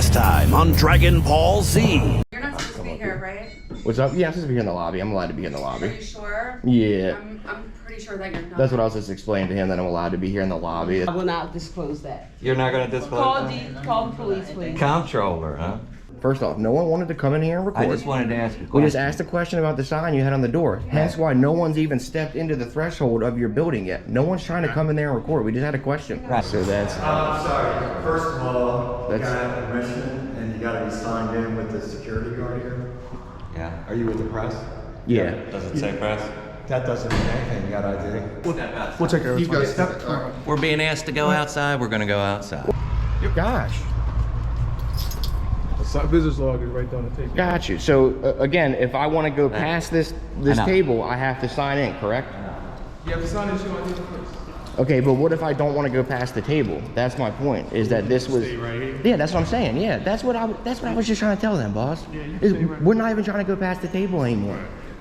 last time on Dragon Ball Z. You're not supposed to be here, right? What's up? Yeah, I'm supposed to be here in the lobby. I'm allowed to be in the lobby. Are you sure? Yeah. I'm pretty sure that you're not. That's what I was just explaining to him, that I'm allowed to be here in the lobby. I will not disclose that. You're not going to disclose Call the police, please. Comptroller, huh? First off, no one wanted to come in here and record. I just wanted to ask a question. We just asked a question about the sign you had on the door. Hence why no one's even stepped into the threshold of your building yet. No one's trying to come in there and record. We just had a question. Right. So that's... I'm sorry. First of all, you That's- gotta have permission and you gotta be signed in with the security guard here. Yeah. Are you with the press? Yeah. Does it say press? That doesn't mean anything. You got ID. We'll take care of it. You guys step. We're being asked to go outside. We're going to go outside. Gosh. The business log is right down the table. Got you. So again, if I want to go past this I know. table, I have to sign in, correct? You have to sign in, show ID first. Okay, but what if I don't want to go past the table? That's my point. Is that this was? Stay right here. Yeah, that's what I'm saying. Yeah, that's what I was just trying to tell them, boss. Is we're not even trying to go past the table anymore.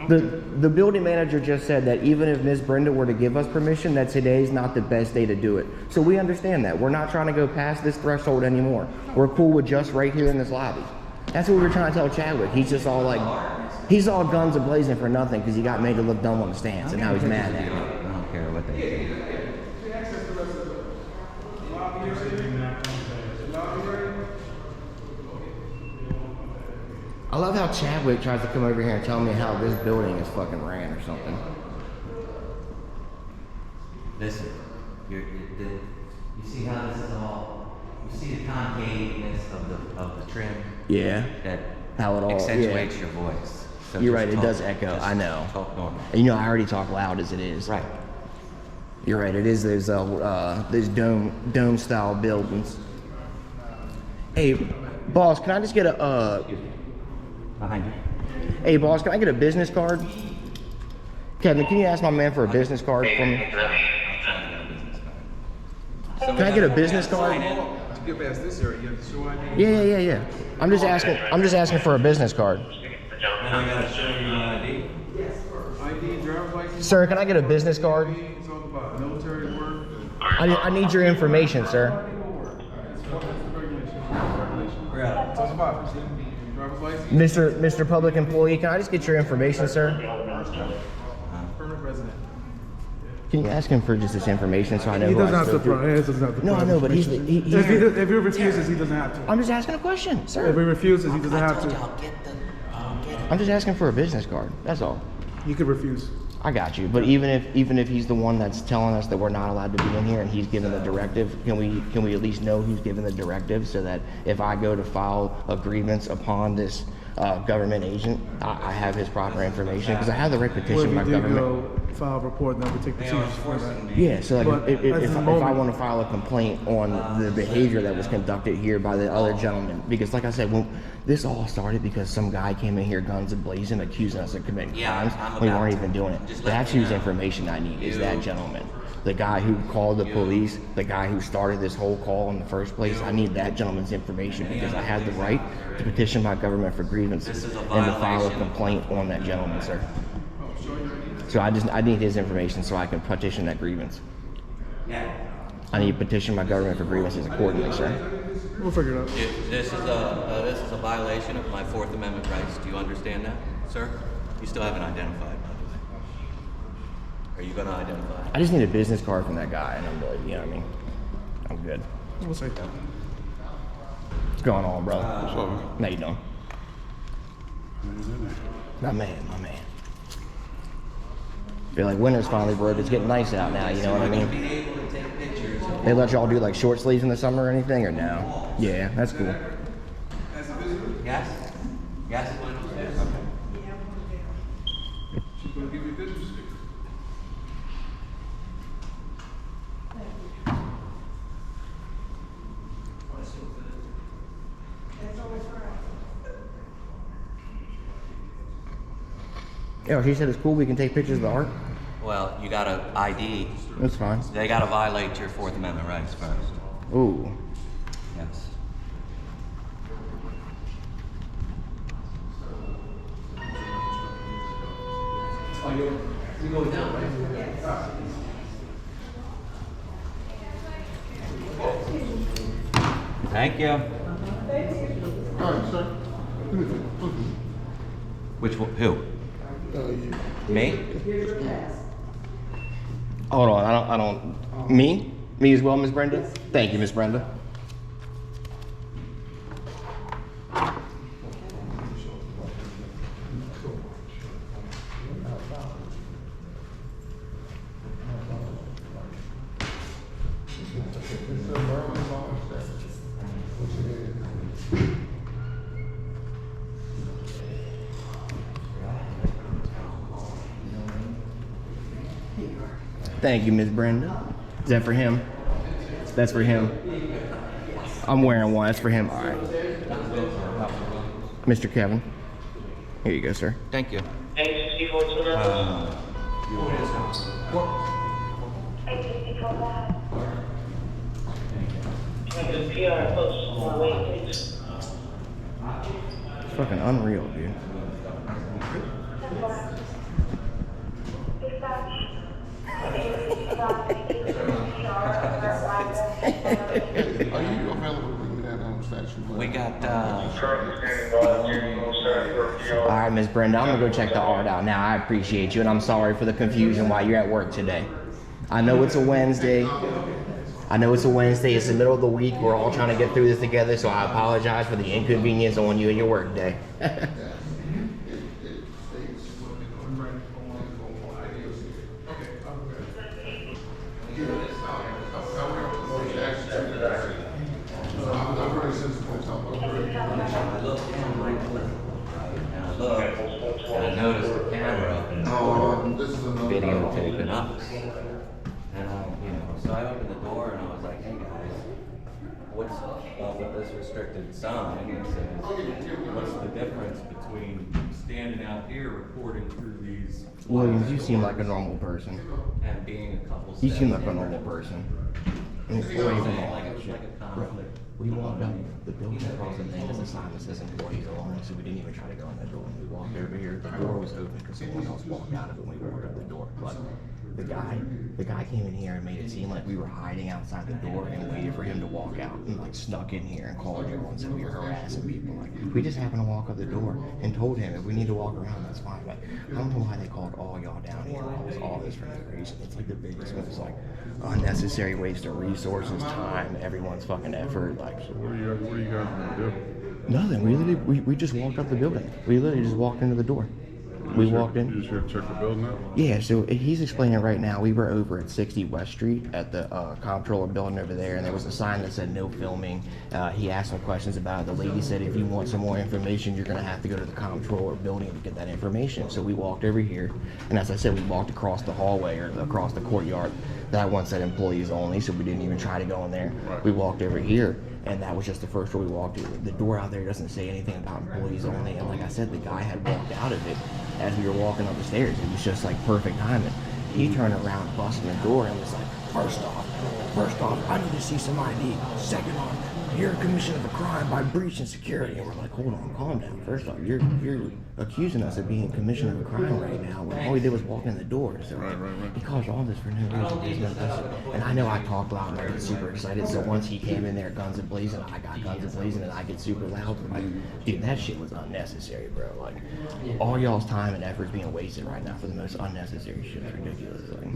The building manager just said that even if Ms. Brenda were to give us permission, that today's not the best day to do it. So we understand that. We're not trying to go past this threshold anymore. We're cool with just right here in this lobby. That's what we were trying to tell Chadwick. He's just all like, he's all guns a-blazing for nothing because he got made to look dumb on the stands, and now he's mad at me. I don't care what they say. I love how Chadwick tries to come over here and tell me how this building is fucking ran or something. Listen, you see how this is all, you see the concaveness of the trim? Yeah. That How it all accentuates your voice. So You're just right, it talk- does echo, just I know. Talk normal. And you know, I already talk loud as it is. Right. You're right, it is those dome style buildings. Hey, boss, can I just get a Behind you. hey boss, can I get a business card? Kevin, can you ask my man for a business card for me? Can I get a business card? To get past this area, you have to show ID. Yeah. I'm just asking for a business card. Now I gotta show you my ID. ID, driver's license. Sir, can I get a business card? It's all about military work. I need your information, sir. It's all about driver's license, Mr. Public Employee, can I just get your information, sir? permanent resident. Can you ask him for just this information so I know He who I doesn't have to spoke to? provide. He doesn't have to No, I provide know, but he's information. the- If he refuses, he doesn't have to. I'm just asking a question, If sir. he refuses, he doesn't have to. I'm just asking for a business card. That's all. He could refuse. I got you. But even if he's the one that's telling us that we're not allowed to be in here and he's giving the directive, can we at least know who's giving the directive so that if I go to file a grievance upon this government agent, I have his proper information because I have the right Well, petition if by you did government. go file a report, then we take procedures for that. Yeah, so like But if at the I moment- want to file a complaint on the behavior that was conducted here by the other gentleman, because like I said, when this all started because some guy came in here guns a-blazing accusing us of committing crimes when we weren't even doing it. That's whose information I need, is that gentleman. The guy who called the police, the guy who started this whole call in the first place, I need that gentleman's information because I have the right to petition my government for grievances and to file a complaint on that gentleman, sir. So I need his information so I can petition that grievance. Yeah. I need to petition my government for grievances accordingly, sir. We'll figure it out. This is a violation of my Fourth Amendment rights. Do you understand that, sir? You still haven't identified, by the way. Are you gonna identify? I just need a business card from that guy, and I'm good. You know what I mean? I'm good. We'll say that. What's going on, bro? How you doing? My man. Feel like winter's finally broke. It's getting nice out now. You know what I mean? Be able to take pictures. They let y'all do like short sleeves in the summer or anything, or no? Yeah, that's cool. Yes? Yes? She's gonna give you a business sticker. Yeah, she said it's cool. We can take pictures of the art. Well, you gotta ID. That's fine. They gotta violate your Fourth Amendment rights first. Ooh. Yes. Thank you. Which one? Who? Me? Hold on, I don't. Me? Me as well, Miss Brenda? Thank you, Miss Brenda. Thank you, Miss Brenda. Is that for him? That's for him. I'm wearing one. That's for him. All right. Mr. Kevin. Here you go, sir. Thank you. It's fucking unreal, dude. Are you available to bring me that station? We got, All right, Miss Brenda, I'm gonna go check the art out now. I appreciate you, and I'm sorry for the confusion while you're at work today. I know it's a Wednesday. It's the middle of the week. We're all trying to get through this together, so I apologize for the inconvenience on you and your work day. I noticed the camera videotaping us. And so I opened the door and I was like, hey guys, what's up with this restricted sign? It says, what's the difference between standing out here recording through these Williams, you seem like a normal person. and being a couple You steps seem like a normal person. like a conflict? We walked up the building across the thing. There's a sign that says employees only, so we didn't even try to go in the door. We walked over here. The door was open because someone else walked out of it when we walked up the door. But the guy came in here and made it seem like we were hiding outside the door and waited for him to walk out and like snuck in here and called everyone, said we were harassing people. Like we just happened to walk up the door and told him if we need to walk around, that's fine. But I don't know why they called all y'all down here and caused all this for no reason. It's like the biggest, most like unnecessary waste of resources, time, everyone's fucking effort. Like What are you guys gonna do? nothing. We just walked up the building. We literally just walked into the door. We walked in. You just here to check the building out? Yeah, so he's explaining right now. We were over at 60 West Street at the comptroller building over there, and there was a sign that said no filming. He asked some questions about it. The lady said if you want some more information, you're going to have to go to the comptroller building to get that information. So we walked over here, and as I said, we walked across the hallway or across the courtyard. That one said employees only, so we didn't even try to go in there. Right. We walked over here, and that was just the first door we walked through. The door out there doesn't say anything about employees only, and like I said, the guy had walked out of it as we were walking up the stairs. It was just like perfect timing. He turned around, busting the door, and was like, first off, I need to see some ID. Second off, you're a commission of a crime by breaching security. And we're like, hold on, calm down. First off, you're accusing us of being a commission of a crime right now when all we did was walk in the door. So Right. he caused all this for no reason. There's no question. And I know I talk loud and I get super excited. So once he came in there, guns a blazing, I got guns a blazing, and I get super loud. Like, dude, that shit was unnecessary, bro. Like, all y'all's time and effort is being wasted right now for the most unnecessary shit. It's ridiculous. Like,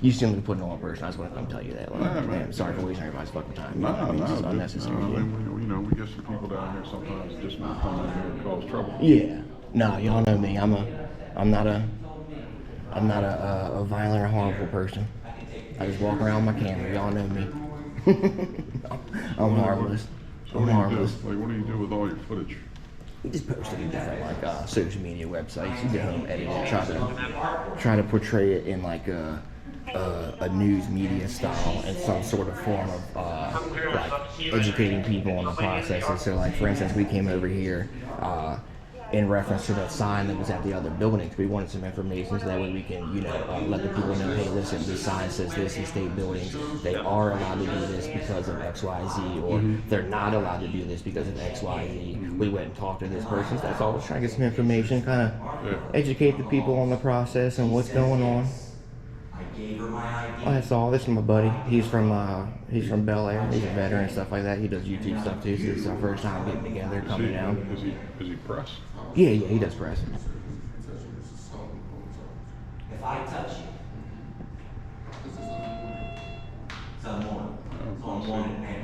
you seem to put it on one person. I just want to come tell you that. Like, man, sorry for wasting everybody's fucking time. I mean, it's just unnecessary. We get some people down here sometimes just want to come in here and cause trouble. Yeah. No, y'all know me. I'm not a violent or harmful person. I just walk around with my camera. Y'all know me. I'm harmless. I'm harmless. Like, what do you do with all your footage? We just post it in different like social media websites. You go home, edit it, try to portray it in like a news media style and some sort of form of like educating people on the processes. So like for instance, we came over here in reference to that sign that was at the other buildings. We wanted some information so that way we can, let the people know, hey, listen, this sign says this in state buildings. They are allowed to do this because of X, Y, Z, or they're not allowed to do this because of X, Y, Z. We went and talked to this person. So that's all. We're trying to get some information, kind of educate the people on the process and what's going on. I gave her my Oh, that's all. This is my buddy. He's from Bel Air. He's a veteran and stuff like that. He does YouTube stuff too. So this is our first time getting together, coming down. Is he press? Yeah, he does press. If I touch you, someone, someone now.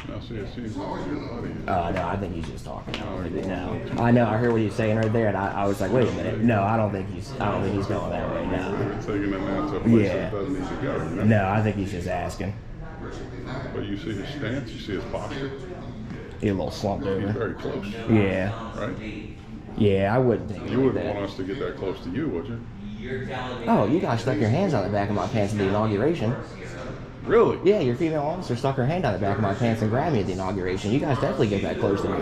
Now see, it seems like your body. No, I think he's just talking. No, I know. I heard what he was saying right there, and I was like, wait a minute. No, I don't think he's going that way. No. You're taking him out to a place that doesn't need to go. You know? No, I think he's just asking. But you see his stance, you see his posture. He's a little slumped He's over. very close. Yeah. Right? Yeah, I wouldn't think You wouldn't that. want us to get that close to you, would you? Oh, you guys stuck your hands on the back of my pants at the inauguration. Really? Yeah, your female officer stuck her hand on the back of my pants and grabbed me at the inauguration. You guys definitely get that close to me.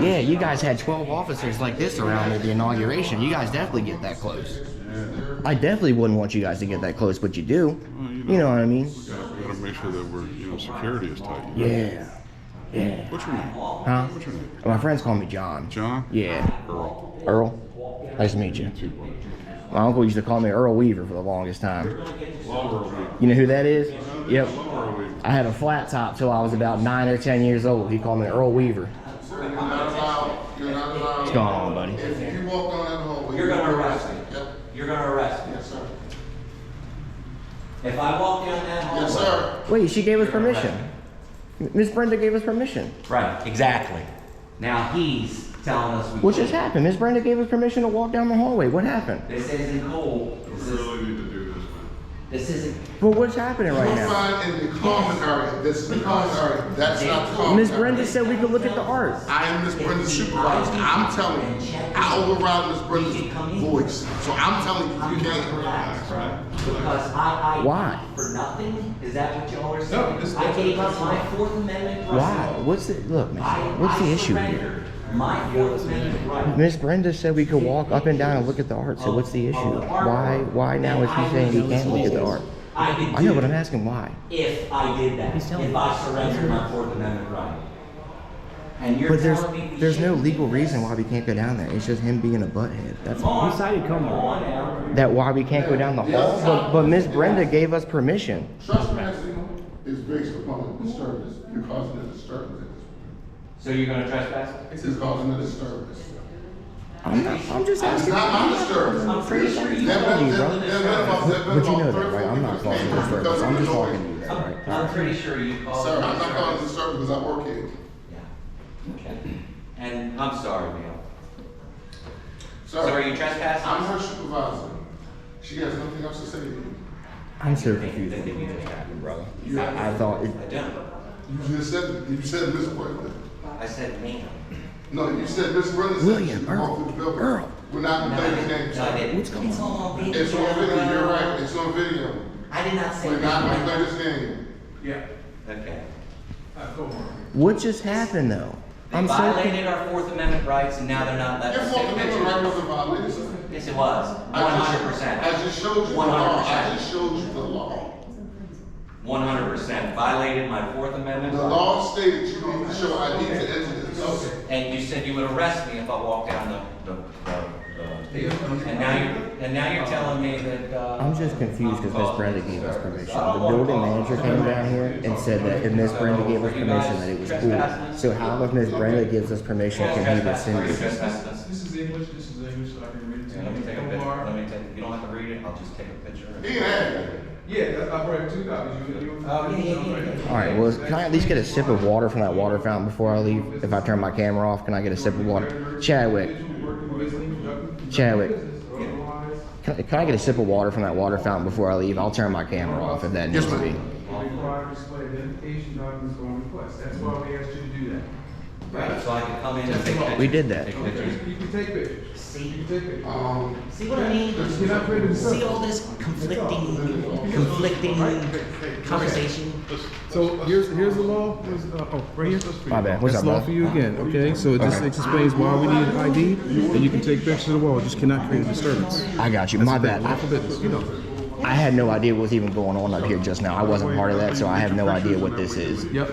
Yeah, you guys had 12 officers like this around me at the inauguration. You guys definitely get that close. I definitely wouldn't want you guys to get that close, but you do. Well, You know what I mean? We gotta make sure that we're, security is tight. Yeah. Yeah. What's your name? Huh? What's your name? My friends call me John. John? Yeah. Earl. Earl? Nice to meet you. Too, buddy. My uncle used to call me Earl Weaver for the longest time. Love Earl Weaver. You know who that is? Yep. Love Earl Weaver. I had a flat top till I was about 9 or 10 years old. He called me Earl Weaver. You're not allowed. You're not allowed. What's going on, buddy? If you walk down that hallway, You're gonna arrest me. Yep. You're gonna arrest me. Yes, sir. If I walk down that hallway. Yes, sir. Wait, she gave us permission. Miss Brenda gave us permission. Right, exactly. Now he's telling us we What just happened? Miss Brenda gave us permission to walk down the hallway. What happened? This isn't cool. We really need to do this, man. This isn't. Well, what's happening right You'll now? find in the common area. This is the common area. That's not the common Miss area. Brenda said we could look at the art. I am Miss Brenda's supervisor. I'm telling you, I override Miss Brenda's voice. So I'm telling you, you can't. Because I Why? for nothing? Is that what y'all are No, saying? this- I gave up my Fourth Amendment right. Why? What's the look, man? What's the issue here? surrendered my Fourth Amendment right. Miss Brenda said we could walk up and down and look at the art. So what's the issue? Why now is he saying he can't look at the art? I could I know, do but I'm asking why. if I did that, if I surrendered my Fourth Amendment right. And you're But telling me we there's no shouldn't? legal reason why we can't go down there. It's just him being a butthead. That's all. Come on now. That why we can't go down the hall. But Miss Brenda gave us permission. Trespassing is based upon a disturbance. You're causing a disturbance. So you're gonna trespass? This is causing a disturbance. I'm just It's asking. not my disturbance. I'm pretty sure you But you know that, right? I'm not causing disturbance. I'm just talking to you there, right? I'm pretty sure you called. Sir, me I'm not disturbance. calling it disturbance because I work here. Yeah. Okay. And I'm sorry, Neil. Sir, So are you trespassing? I'm her supervisor. She has nothing else to say to you. I'm so confused with what you just happened, brother. I thought it. I don't. You just said Miss Brenda. I said ma'am. No, you said Miss Brenda said William, she could walk Earl, through the building. Earl. We're not gonna play this game, No, I sir. didn't. What's going It's all on video. It's on video, you're right, it's on video. I did not say We're not gonna that. play this game. Yeah. Okay. Go on. What just happened though? They I'm so. violated our Fourth Amendment rights and now they're not letting Your us Fourth take Amendment right pictures. wasn't violated, sir. Yes, it was. 100%. I just showed you the law, I 100%. just showed you the law. 100%. Violated my Fourth Amendment. The rights. law stated you need to show ID to enter this. And you said you would arrest me if I walked down the and now you're telling me that, I'm just confused because Miss Brenda gave us permission. The building manager came down here and said that if Miss Brenda gave us permission, that it was cool. So how if Miss Brenda gives us permission, can he rescind it? This is English, so I can read it to you. Let me take a picture. You don't have to read it. I'll just take a picture. He can have it. Yeah, I brought 2 copies. Oh, yeah. All right. Well, can I at least get a sip of water from that water fountain before I leave? If I turn my camera off, can I get a sip of water? Chadwick. Can I get a sip of water from that water fountain before I leave? I'll turn my camera off if that needs to be. Required display identification documents on request. That's why we asked you to do that. Right, so I can come in and take pictures. We did that. Take pictures. You can take pictures. See? You can take pictures. See what I mean? You're not afraid to See all this conflicting conversation? So here's the law. Right here. My bad. What's That's up, law brother? for you again. Okay. So it just explains why we need ID, and you can take pictures of the wall. Just cannot create a disturbance. I got you. My bad. Law for business. You know. I had no idea what was even going on up here just now. I wasn't part of that, so I have no idea what this is. Yep.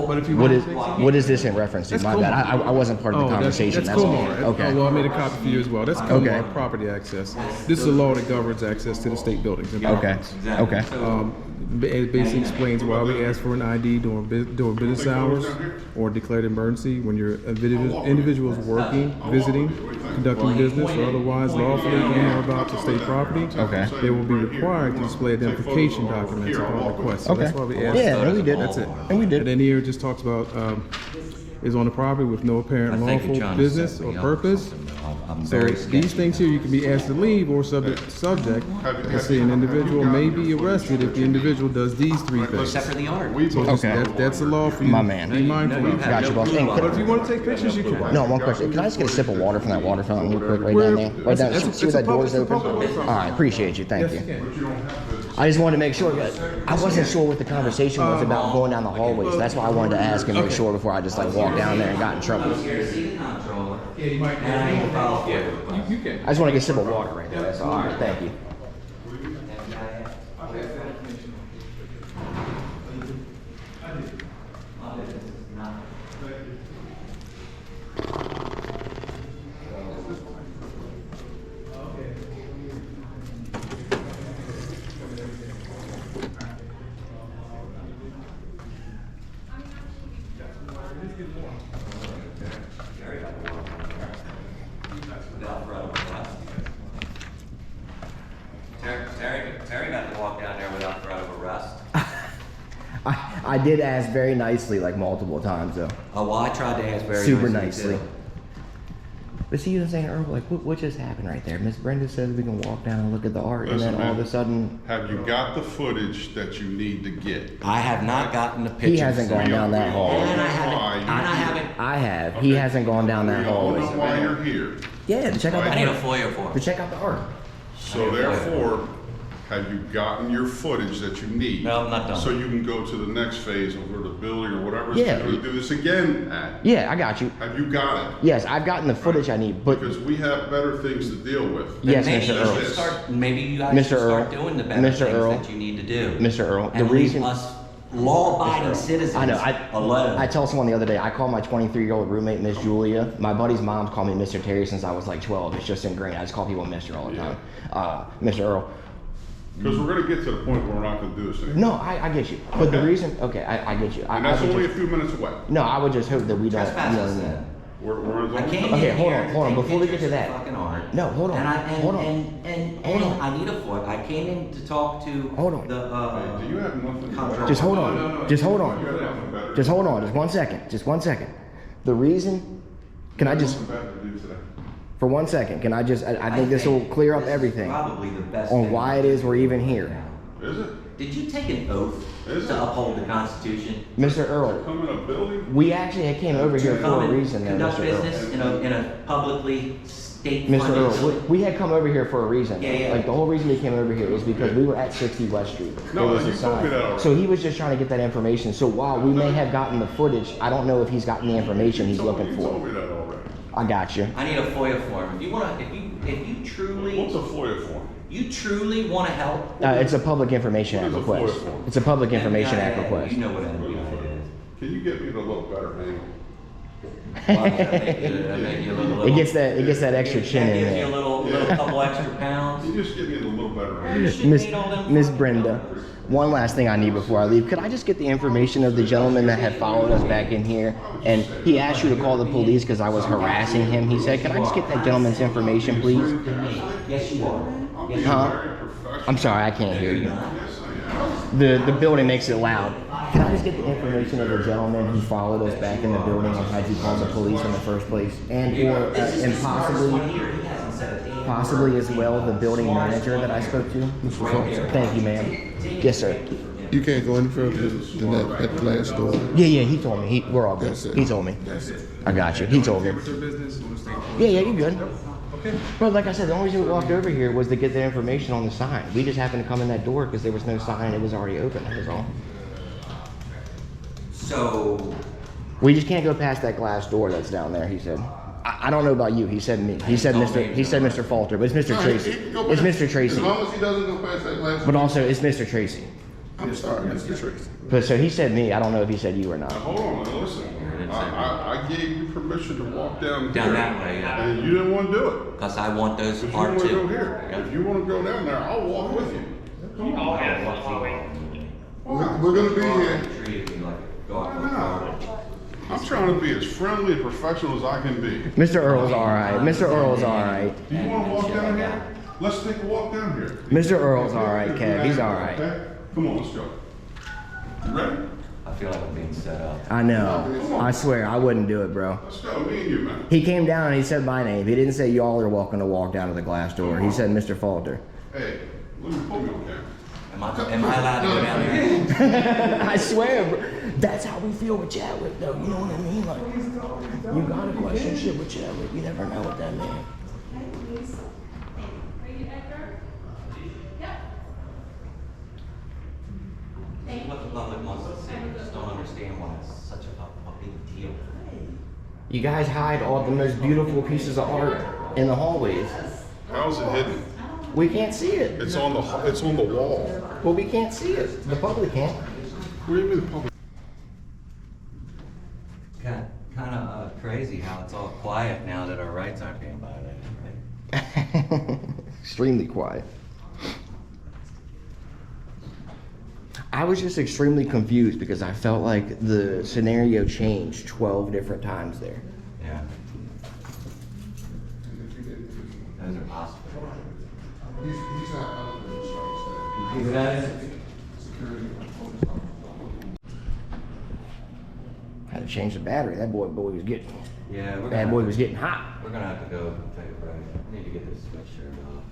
But if you What want is to take some, what is this in reference to? That's My cool. bad. I wasn't part of the conversation. That's all. Comar. Okay. Oh, well, I made a copy for you as well. That's Comar, Okay. property access. This is a law that governs access to the state buildings. And Okay. properties. Okay. It basically explains why we ask for an ID during business hours or declared emergency when your individuals working, visiting, conducting business, or otherwise lawfully in or about the state property. Okay. They will be required to display identification documents upon request. So Okay. that's why we ask. Yeah, and we did. That's it. And we did. And then here it just talks about is on the property with no apparent lawful business or purpose. So these things here, you can be asked to leave or subject. Let's say an individual may be arrested if the individual does these three things. Except for the art. So Okay. that's the law for you. My man. Be mindful of. Gotcha, boss. And But if you want to take pictures, you can. no, one question. Can I just get a sip of water from that water fountain real quick right down there? Right down. See where that door's open? All right, appreciate you. Thank Yes, you. you can. I just wanted to make sure. I wasn't sure what the conversation was about going down the hallways. That's why I wanted to ask and make sure before I just like walked down there and got in trouble. Yeah, you might. And I will follow Yeah, forward. you can. I just want to get a sip of water right there. That's all. All right, thank you. Terry got to walk down there without threat of arrest. I did ask very nicely, like multiple times though. Oh, well, I tried to ask very Super nicely, nicely. too. But see, you were saying earlier, like, what just happened right there? Miss Brenda said we can walk down and look at the art, Listen, and then all man, of a sudden, Have you got the footage that you need to get? I have not gotten the pictures. he hasn't gone down that hall. And I haven't. I have. He hasn't gone down that We all know hallway. why you're here. Yeah, to check out I need a the art. FOIA form. To check out the art. So therefore, have you gotten your footage that you need? No, I'm not done. So you can go to the next phase of where the building or whatever is Yeah. going to do this again at. Yeah, I got you. Have you got it? Yes, I've gotten the footage I need, but Because we have better things to deal with. yes, Maybe Mr. you Earl. should start. Maybe you guys Mr. should start Earl. doing the better Mr. things Earl. that you need to do. Mr. Earl, the And reason- leave us law-abiding citizens I know. alone. I told someone the other day. I called my 23-year-old roommate, Miss Julia. My buddy's mom's called me Mr. Terry since I was like 12. It's just ingrained. I just call people Mr. all the time. Mr. Earl. Because we're going to get to the point where we're not going to do this anymore. No, I get you. But the reason, okay, I get you. And I that's would only a just, few minutes away. no, I would just hope that we don't. Trespass is no. then. We're in I came Okay, in hold here on, to hold on. take Before we get to pictures that. of fucking art. No, hold on, And hold on. And I need a FOIA. I came in to talk to Hold on. the Do you have nothing? Control. Just hold on. Just hold on. You got nothing better. Just hold on. Just 1 second. Just 1 second. The reason, can I just, Nothing better to do today. for 1 second, can I just, I think this will clear up this is everything Probably the best on thing why it is we're even here. Is it? Did you take an oath Is it? to uphold the Constitution? Mr. Earl, Come in a building? we actually came over here for Come a and reason there, conduct Mr. Earl. business in a publicly state-funded Mr. Earl, facility? we had come over here for a reason. Yeah, yeah. Like the whole reason we came over here is because we were at 60 West Street. No, There was you a told me sign. that already. So he was just trying to get that information. So while we may have gotten the footage, I don't know if he's gotten the information he's looking You told for. me that already. I got you. I need a FOIA form. If you want to, if you truly, What's a FOIA form? you truly want to help. It's a public information act What is a FOIA request. form? It's a public information act NBIA, request. You know what NBIA is. Can you get me the little better name? Well, that'll make you a little, It gets that extra chin in gives you a there. little couple extra pounds. Can you just give me the little better name? You shouldn't need all them Miss fucking Brenda, numbers. one last thing I need before I leave. Could I just get the information of the gentleman that had followed us back in here? And he asked you to call the police because I was harassing him. He said, can I just get that gentleman's information, please? Yes, you are. Yes, you Huh? Very professional. I'm sorry, I can't hear you. The building makes it loud. Can I just get the information of the gentleman who followed us back in the building and had you call the police in the first place? And or and possibly as well the building manager that I spoke to? Mr. Phelps, Thank you, ma'am. Yes, sir. you can't go any further than that glass door. Yeah, he told me. We're all good. That's it. He told me. That's it. I got you. He told me. With your business, we'll stay closed. Yeah, you're good. Okay. But like I said, the only reason we walked over here was to get the information on the sign. We just happened to come in that door because there was no sign. It was already open. That was all. So, We just can't go past that glass door that's down there, he said. I don't know about you. He said me. He said Mr. Falter, but it's Mr. Tracy. It's Mr. Tracy. As long as he doesn't go past that last. But also, it's Mr. Tracy. I'm sorry, Mr. Tracy. But so he said me. I don't know if he said you or not. Now, hold on, now listen. I gave you permission to walk down Down here, that way, yeah. and you didn't want to do it. Because I want those If you want R2. to go here, Yeah. if you want to go down there, I'll walk with you. We're gonna be here. Treated me like a Why dog. not? I'm trying to be as friendly and professional as I can be. Mr. Earl's all right. Mr. Earl's all right. Do you want to walk down here? Let's take a walk down here. Mr. Earl's all right, Kev. He's all right. Okay? Come on, let's go. You ready? I feel like I'm being set up. I know. I swear, I wouldn't do it, bro. Let's go, me and you, man. He came down and he said my name. He didn't say y'all are welcome to walk down to the glass door. He said Mr. Falter. Hey, let me pull me on camera. Am I allowed to go down there? I swear, bro. That's how we feel with Chadwick, though. You know what I mean? Like, you got a question shit with Chadwick. You never know what that means. What the public wants to see. I just don't understand why it's such a big deal. You guys hide all the most beautiful pieces of art in the hallways. How's it hidden? We can't see it. It's on the wall. Well, we can't see it. The public can't. What do you mean the public? Kind of crazy how it's all quiet now that our rights aren't being violated, right? Extremely quiet. I was just extremely confused because I felt like the scenario changed 12 different times there. Yeah. Those are hospitals. He's not out of the strikes. You guys? Had to change the battery. That boy was getting. Yeah, Bad boy was getting hot. We're gonna have to go take a break. I need to get this sweatshirt off.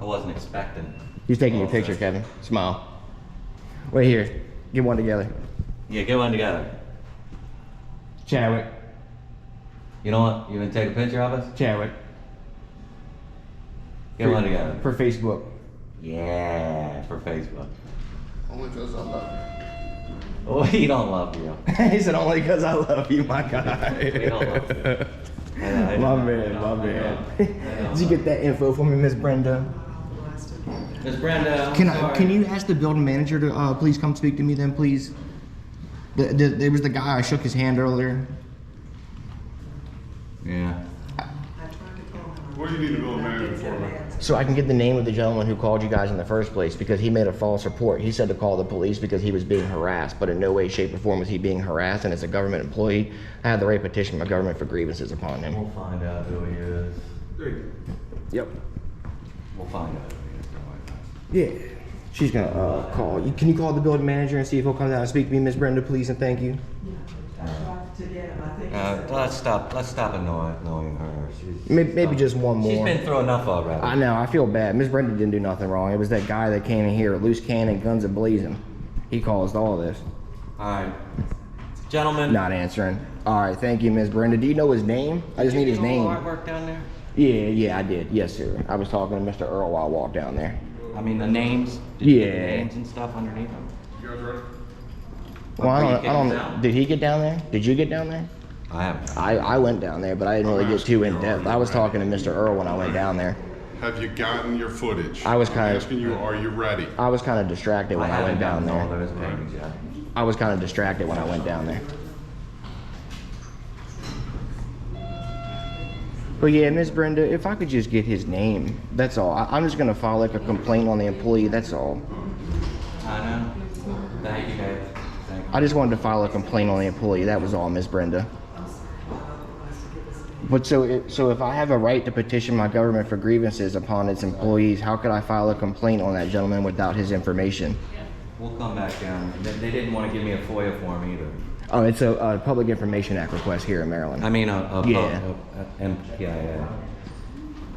I wasn't expecting. He's taking your picture, Kevin. Smile. Wait here. Get one together. Yeah, get one together. Chadwick. You know what? You gonna take a picture of us? Chadwick. Get one together. For Facebook. Yeah, for Facebook. Only because I love you. Oh, he don't love you. He said only because I love you, my guy. We don't love you. My man. Did you get that info for me, Miss Brenda? Miss Brenda, I'm Can you ask the building manager to please come speak to me then, please? There was the guy, I shook his hand earlier. Yeah. What do you need to build a manager for, man? So I can get the name of the gentleman who called you guys in the first place because he made a false report. He said to call the police because he was being harassed, but in no way, shape, or form was he being harassed, and as a government employee, I had the right to petition my government for grievances upon him. We'll find out who he is. Yep. We'll find out who he is. Don't worry about it. Yeah. She's gonna call. Can you call the building manager and see if he'll come down and speak to me, Miss Brenda, please, and thank you. Let's stop annoying her. Maybe just one more. She's been through enough already. I know, I feel bad. Miss Brenda didn't do nothing wrong. It was that guy that came in here, loose cannon, guns a-blazing. He caused all this. Alright. Gentlemen. Not answering. Alright, thank you, Miss Brenda. Do you know his name? I just need his name. Artwork down there? Yeah, I did. Yes, sir. I was talking to Mr. Earl while I walked down there. I mean, the names? Did you get the Yeah. names and stuff underneath them? You guys ready? Well, Are you I don't getting down? Did he get down there? Did you get down there? I haven't. I went down there, but I didn't really get too in depth. I was talking to Mr. Earl when I went down there. Have you gotten your footage? I was I'm kinda- asking you, are you ready? I was kind of distracted when I went down haven't gotten all there. those paintings yet. I was kind of distracted when I went down there. But yeah, Miss Brenda, if I could just get his name, that's all. I'm just gonna file like a complaint on the employee, that's all. I know. Thank you, Dave. Thank you. I just wanted to file a complaint on the employee, that was all, Miss Brenda. But so if I have a right to petition my government for grievances upon its employees, how could I file a complaint on that gentleman without his information? We'll come back down. They didn't want to give me a FOIA form either. Oh, it's a Public Information Act request here in Maryland. I mean, Yeah.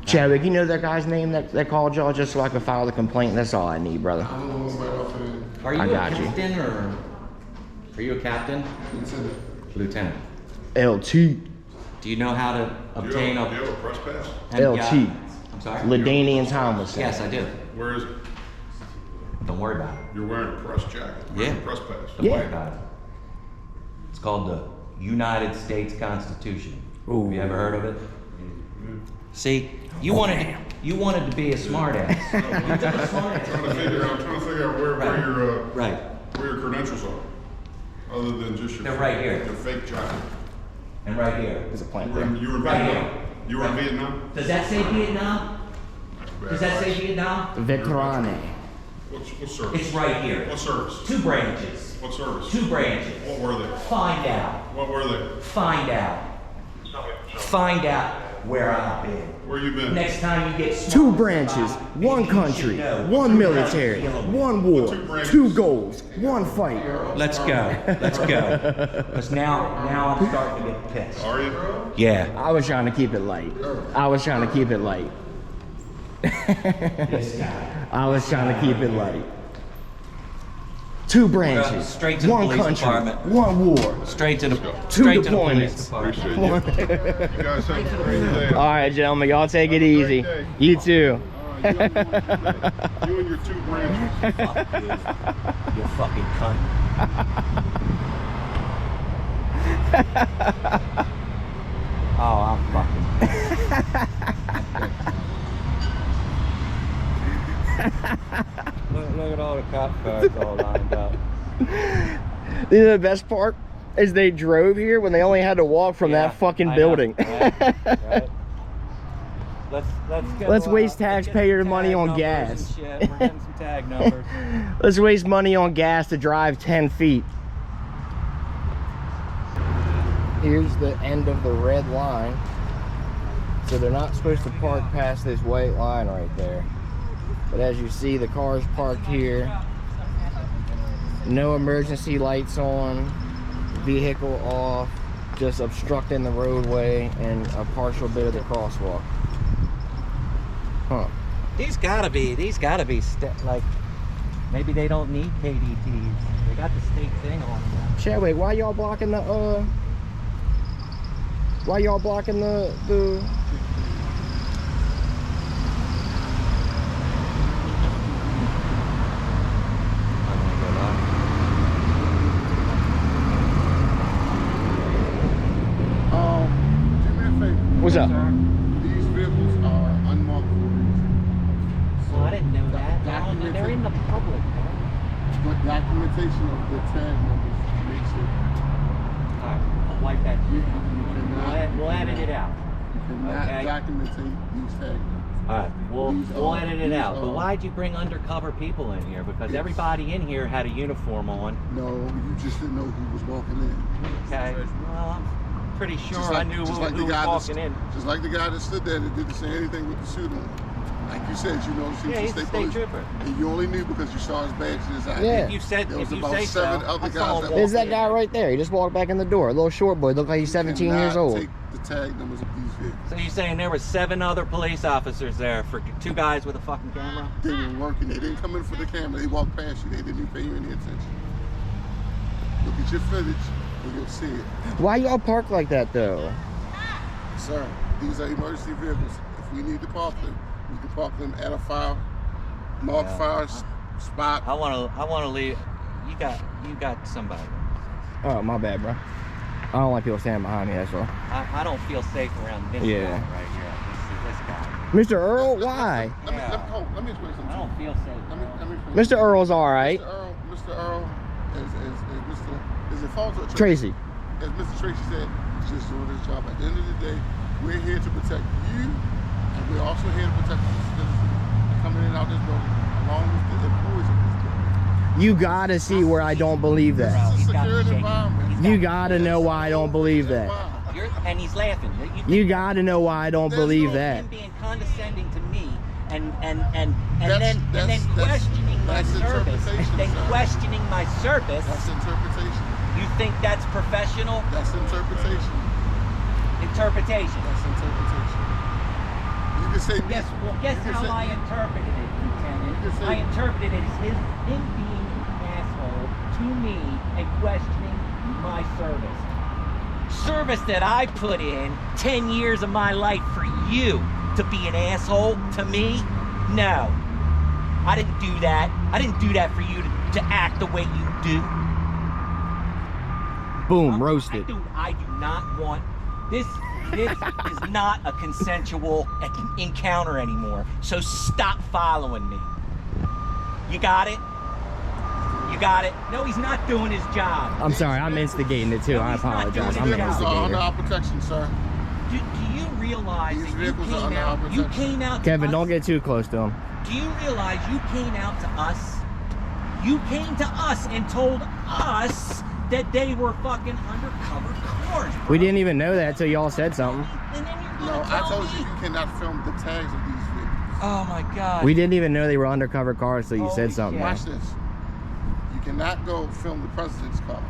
Chadwick, you know that guy's name that called y'all just so I could file the complaint? That's all I need, brother. I don't know nobody offhand. Are you I a got you. captain or? Are you a captain? Lieutenant. LT. Do you know how to obtain Do you a have a press pass? LT. I'm sorry? Ladanian Tomlinson. Yes, I do. Where is it? Don't worry about it. You're wearing a press jacket. Yeah. Press pass. Don't Yeah. worry about it. It's called the United States Constitution. Ooh. Have you ever heard of it? See, you wanted to be a smartass. I'm trying to figure out where your credentials are, other than just your. They're right here. Your fake job. And right here. There's a plant You were there. in Right Vietnam. here. You were in Vietnam. Does that say Vietnam? Does that say Vietnam? Veterane. What service? It's right here. What service? 2 branches. What service? 2 branches. What were they? Find out. What were they? Find out. Find out where I've been. Where you been? Next time you get 2 branches, 1 country, 1 military, 1 war, 2 goals, 1 fight. Let's go. Let's go. Because now I'm starting to get pissed. Are you? Yeah. I was trying to keep it light. I was trying to keep it light. This guy. I was trying to keep it light. 2 branches, Straight to the 1 police country, department. 1 war. Straight to the 2 straight to the police deployments. department. Appreciate you. You guys have a great day. All right, gentlemen, y'all take it easy. You too. You and your 2 branches. Fuck you. You fucking cunt. Oh, I'm fucking. Look at all the cop cars all lined up. You know the best part is they drove here when they only had to walk from that fucking building. Right. Let's go. Let's waste get taxpayer some money tag on numbers gas. and shit. We're getting some tag numbers. Let's waste money on gas to drive 10 feet. Here's the end of the red line. So they're not supposed to park past this white line right there. But as you see, the car's parked here. No emergency lights on. Vehicle off. Just obstructing the roadway and a partial bit of the crosswalk. Huh. These gotta be like, maybe they don't need KDTs. They got the state thing on them. Chadwick, why y'all blocking the why y'all blocking the Do me a favor. what's up? These vehicles are unmarked for a reason. Well, I didn't know that. Documentation- They're in the public. But documentation of the tag numbers makes it. Alright, I'll wipe that You shit out. cannot, We'll edit it out. you cannot Okay. document these tag numbers. Alright, we'll edit it These out. But are- why'd you bring undercover people in here? Because everybody in here had a uniform on. No, you just didn't know who was walking in. Okay. Well, I'm pretty sure Just I like- knew just who like the was guy walking that, in. Just like the guy that stood there that didn't say anything with the suit on. Like you said, you know, Yeah, he's a state trooper. And you only knew because you saw his badge in his eye. Yeah. If you said, There if was you about say 7 so, other I guys saw him that- walk There's that in. guy right there. He just walked back in the door. A little short boy. Looked like he's 17 years Cannot old. Take the tag numbers of these vehicles. So you're saying there were 7 other police officers there for 2 guys with a fucking camera? They were working. They didn't come in for the camera. They walked past you. They didn't even pay you any attention. Look at your footage and you'll see it. Why y'all park like that though? Sir, these are emergency vehicles. If we need to park them, we can park them at a marked fire spot. I wanna leave. You got somebody. Oh, my bad, bro. I don't like people standing behind me, that's all. I don't feel safe around this Yeah. guy right here. This guy. Mr. Earl, why? Let me explain something. I don't feel safe. Let me explain. Mr. Earl's all right. Mr. Earl is it false or Tracy. As Mr. Tracy said, he's just doing his job. At the end of the day, we're here to protect you, and we're also here to protect the citizens coming in and out this building, along with the employees of this building. You gotta see where I don't believe that. This is a He's got secure to shake it. environment. You gotta know why I don't believe that. And he's laughing. You gotta know why I don't believe that. Him being condescending to me and That's- then questioning my that's service. interpretation, Then sir. questioning my service. That's interpretation. You think that's professional? That's interpretation. Interpretation. That's interpretation. You can say Guess you can how say- I interpreted it, Lieutenant. You can say- I interpreted it as him being an asshole to me and questioning my service. Service that I put in 10 years of my life for you to be an asshole to me? No. I didn't do that. I didn't do that for you to act the way you do. Boom, roasted. I do not want This is not a consensual encounter anymore. So stop following me. You got it? You got it? No, he's not doing his job. I'm sorry, I'm instigating it too. I apologize. I'm an Vehicles are under instigator. our protection, sir. Do you realize These that vehicles are under our you protection. came out to Kevin, us? don't get too close to him. Do you realize you came out to us? You came to us and told us that they were fucking undercover cars, bro. We didn't even know that until y'all said something. And then you're No, gonna I tell told me? you you cannot film the tags of these vehicles. Oh my God. We didn't even know they were undercover cars until you said something. Watch this. You cannot go film the president's car.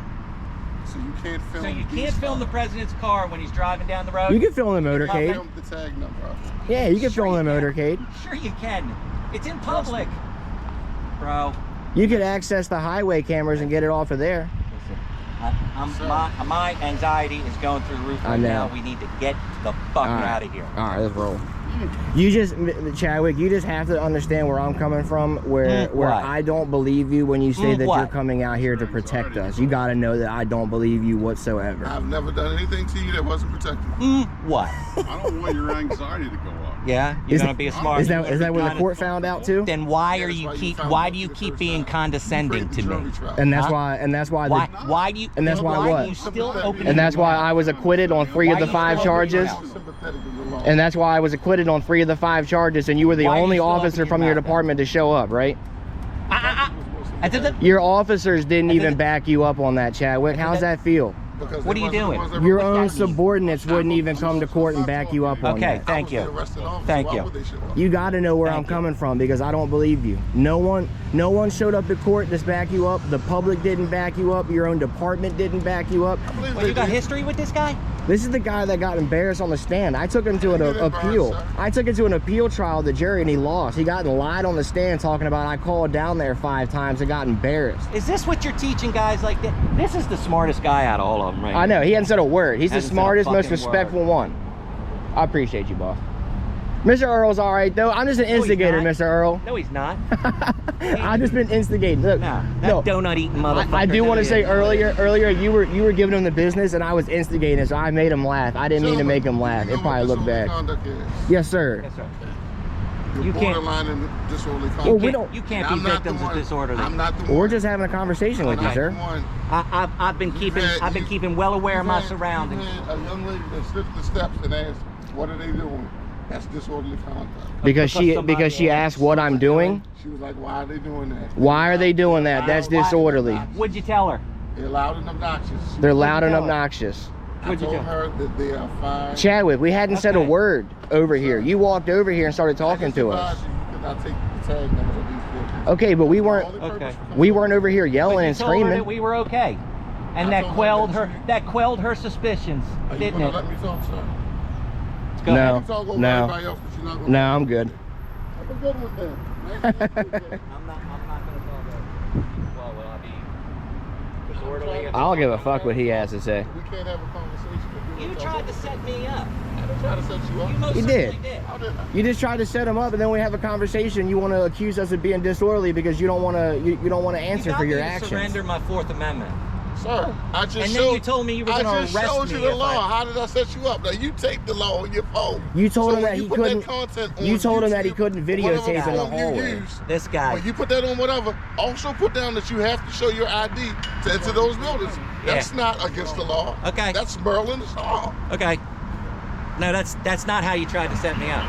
So you can't film. So you these can't film the cars. president's car when he's driving down the road? You can film the You cannot motorcade. film the tag number of it. Yeah, you can Sure film the you can. motorcade. Sure you can. It's in public. Bro, You could access the highway cameras and get it off of there. listen, my anxiety is going through the roof I right know. now. We need to get the fuck out of here. All right, let's roll. You just, Chadwick, you just have to understand where I'm coming from, where what? I don't believe you when you say that what? you're coming out here to protect us. You got to know that I don't believe you whatsoever. I've never done anything to you that wasn't protected. What? I don't want your anxiety to go up. Yeah? You're Is gonna that- be a smart. Is that what the court found out too? Then why Yeah, are that's you why you keep? found Why out do you the keep first being time. condescending to me? And that's Huh? why, and that's why, Why do you? And that's why why what? do you still open? and that's why I was acquitted on 3 of the 5 charges. And that's why I was acquitted on 3 of the 5 charges, and you were the Why are you only still officer opening from your your mouth, department to show up, right? I did the- Your officers didn't I even did- back you up on that, Chadwick. How's that feel? What are you doing? Your own subordinates wouldn't even come to court and back you up on Okay, that. thank you. Thank you. You got to know where I'm Thank you. coming from, because I don't believe you. No one showed up to court to back you up. The public didn't back you up. Your own department didn't back you up. Well, you got history with this guy? This is the guy that got embarrassed on the stand. I took him to an Get embarrassed, appeal. sir. I took him to an appeal trial, the jury, and he lost. He got lied on the stand talking about I called down there 5 times and got embarrassed. Is this what you're teaching guys like that? This is the smartest guy out of all of them, right? I know, he hadn't said a word. He's the Hasn't said a smartest, most fucking respectful one. I appreciate you, boss. Mr. Earl's all right, though. I'm just an instigator, not. Mr. Earl. No, he's not. I've just been instigating. Look, No, that no. donut eating motherfucker. I do want to no, say yeah. earlier you were giving him the business and I was instigating, so I made him laugh. I didn't mean to make him laugh. It probably looked bad. Yes, sir. Yes, sir. You're You can't- borderline in disorderly conduct. Well, we don't. You can't And be I'm not victims the of one. disorderly. I'm not the one. We're just having a conversation with I'm you, not sir. the one. I've been keeping You had- well aware of my you had- surroundings. You had a young lady that slipped the steps and asked, "What are they doing?" That's disorderly conduct. Because she asked what I'm doing. She was like, "Why are they doing that?" Why are they doing that? That's disorderly. What'd you tell her? They're loud and obnoxious. They're loud and tell her? obnoxious. I What'd you told tell her that they are fine. Chadwick, we hadn't said a Okay. word over here. You walked over here and started talking to us. You could not take the tag numbers of these vehicles. Okay, but we The weren't only purpose Okay. for coming we in- weren't over here But yelling you and told her screaming. that we were okay, and I that told her quelled that her. you- That quelled her suspicions, Are you didn't gonna it? let me talk, sir? Go ahead. No, You talk over no, everybody else, but you're not gonna no, I'm good. Have a good one then. I'm not gonna talk over. Well, will I be disorderly? I don't give a fuck what he has to say. We can't have a conversation. if You don't tried talk. to set me up. I didn't try to set you up. You most You certainly did. How did I? You just tried to set him up, and then we have a conversation. You want to accuse us of being disorderly because you don't want to. You don't want to answer You got for your me to actions. surrender my Fourth Amendment. Sir, I just And showed then you told me you were I gonna just arrest showed you me the if law. I- How did I set you up? Now you take the law on your phone. You told So him when that you he put couldn't. That content on You told him that he YouTube, couldn't whatever videotape in the form you hallway. use, This guy. when you put that on whatever, also put down that you have to show your ID to enter those buildings. That's not against the law. Okay. That's Maryland's law. Okay. No, that's not how you tried to set me up.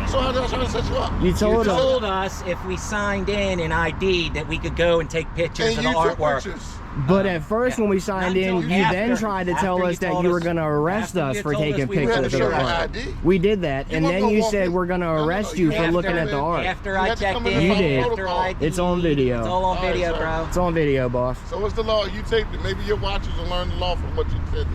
So how did I try to set you up? You told You him. told us if we signed in and ID'd that we could go and take pictures And of you the took artwork. pictures. But at first, when we signed Not in, until you after- then tried to tell after us you that told you were us- going to arrest after us you for told us taking we You had pictures to of show the your art. ID. We did that, You and weren't then gonna you walk said in- we're going to No, no, arrest you you for have to looking come at the in. art. After You I had to checked come in in, and You follow did. after protocol. I It's on video. It's all on All right, video, sir. bro. It's on video, boss. So what's the law? You taped it. Maybe your watchers will learn the law from what you said.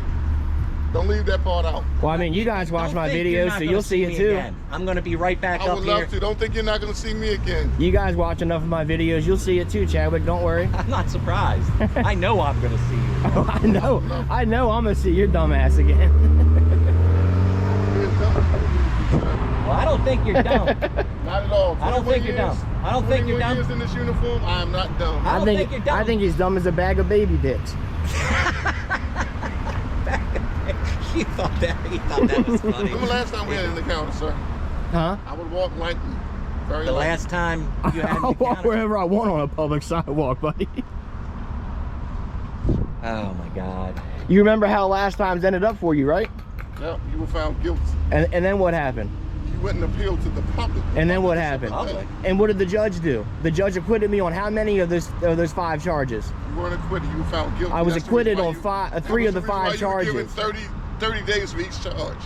Don't leave that part out. Well, I mean, you guys watch Don't my think you're videos, not so gonna you'll see it me too. again. I'm gonna be right back I up would here. love to. Don't think you're not going to see me again. You guys watch enough of my videos, you'll see it too, Chadwick. Don't worry. I'm not surprised. I know I'm gonna see you. Oh, I know. I'm gonna see your dumb ass again. Well, I don't think you're dumb. Not at all. I don't think you're 21 dumb. I don't think you're 21 dumb. years in this uniform, I am not dumb. I don't think you're dumb. I think he's dumb as a bag of baby dicks. You thought that was funny. When the last time we had an encounter, sir? Huh? I would walk lightly. Very The lightly. last time you had an I'll walk encounter. wherever I want on a public sidewalk, buddy. Oh my God. You remember how last times ended up for you, right? Yeah, you were found guilty. And then what happened? You went and appealed to the public. And then what happened? Public. And what did the judge do? The judge acquitted me on how many of those 5 charges? You weren't acquitted. You were found guilty. I was That's the acquitted reason why on you- 3 of the that was 5 reason why you were charges. given 30 days for each charge.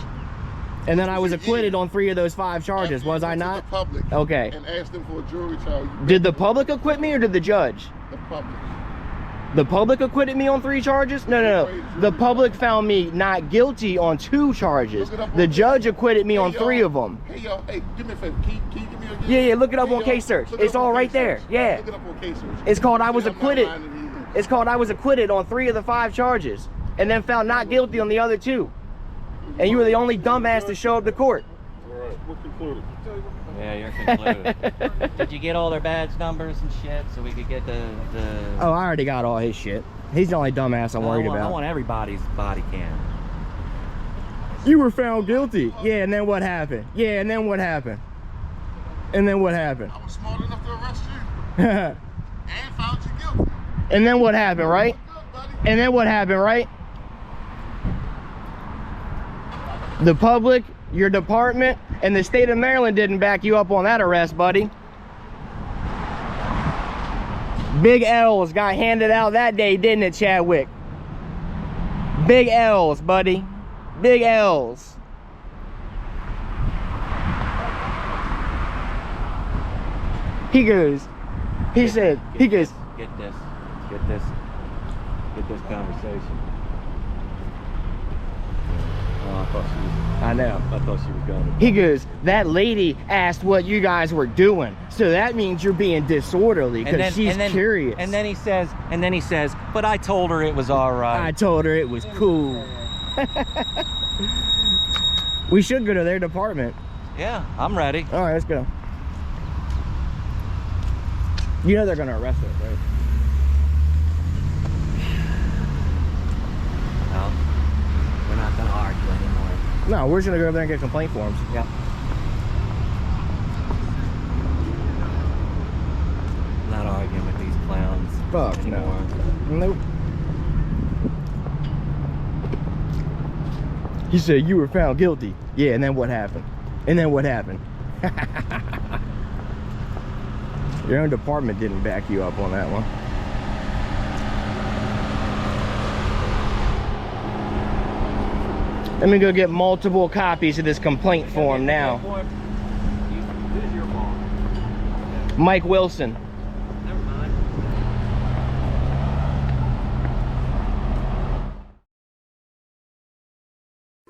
And then I was a acquitted year. on 3 of those 5 charges, After you was I went to not? The public Okay. And asked them for a jury trial. You Did the public acquit me or did the judge? The public. The public acquitted me on 3 charges? No. The public found me not guilty on 2 charges. Look it up on The case judge search. acquitted me Hey, on y'all. 3 of them. Hey y'all, hey, do me a favor. Can you give me a Yeah, look it up Hey, on y'all, case search. look it It's up on all right case there. search. Yeah. Look it up on case search. It's called I was I'm not acquitted. lying to you. It's called I was acquitted on 3 of the 5 charges and then found not guilty on the other 2. And you were the only dumbass to show up to court. All right, we're concluded. Yeah, you're concluded. Did you get all their badge numbers and shit so we could get the Oh, I already got all his shit. He's the only dumbass I'm worried I about. want everybody's body cam. You were found guilty. Yeah, and then what happened? Yeah, and then what happened? And then what happened? I was smart enough to arrest you and found you guilty. And then what happened, right? Good, buddy. And then what happened, right? The public, your department, and the state of Maryland didn't back you up on that arrest, buddy. Big L's got handed out that day, didn't it, Chadwick? Big L's, buddy. Big L's. He goes, he said, Get this conversation. Oh, I know. I thought she was going. He goes, that lady asked what you guys were doing. So that means you're being disorderly because she's curious. And then he says, but I told her it was all right. I told her it was cool. We should go to their department. Yeah, I'm ready. All right, let's go. You know they're gonna arrest us, right? No, we're not gonna argue anymore. No, we're just gonna go over there and get complaint forms. Yep. I'm not arguing with these clowns Fuck anymore. no. Nope. He said you were found guilty. Yeah, and then what happened? And then what happened? Your own department didn't back you up on that one. Let me go get multiple copies of this complaint form now. Who's your boss? Mike Wilson. Never mind.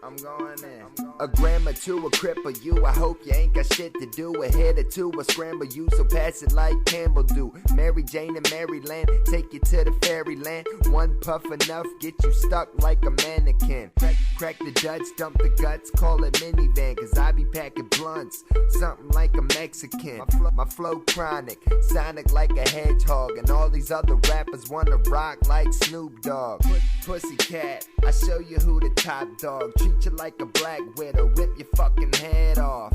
I'm going in. A gram or two, a crip or you. I hope you ain't got shit to do. A hit or two, a scramble you. So pass it like Campbell do. Mary Jane and Maryland, take you to the fairyland. One puff enough, get you stuck like a mannequin. Crack the Dutch, dump the guts, call it minivan. Cause I be packing blunts, something like a Mexican. My flow chronic, sonic like a hedgehog. And all these other rappers wanna rock like Snoop Dogg. Pussycat, I show you who the top dog. Treat you like a black widow, rip your fucking head off.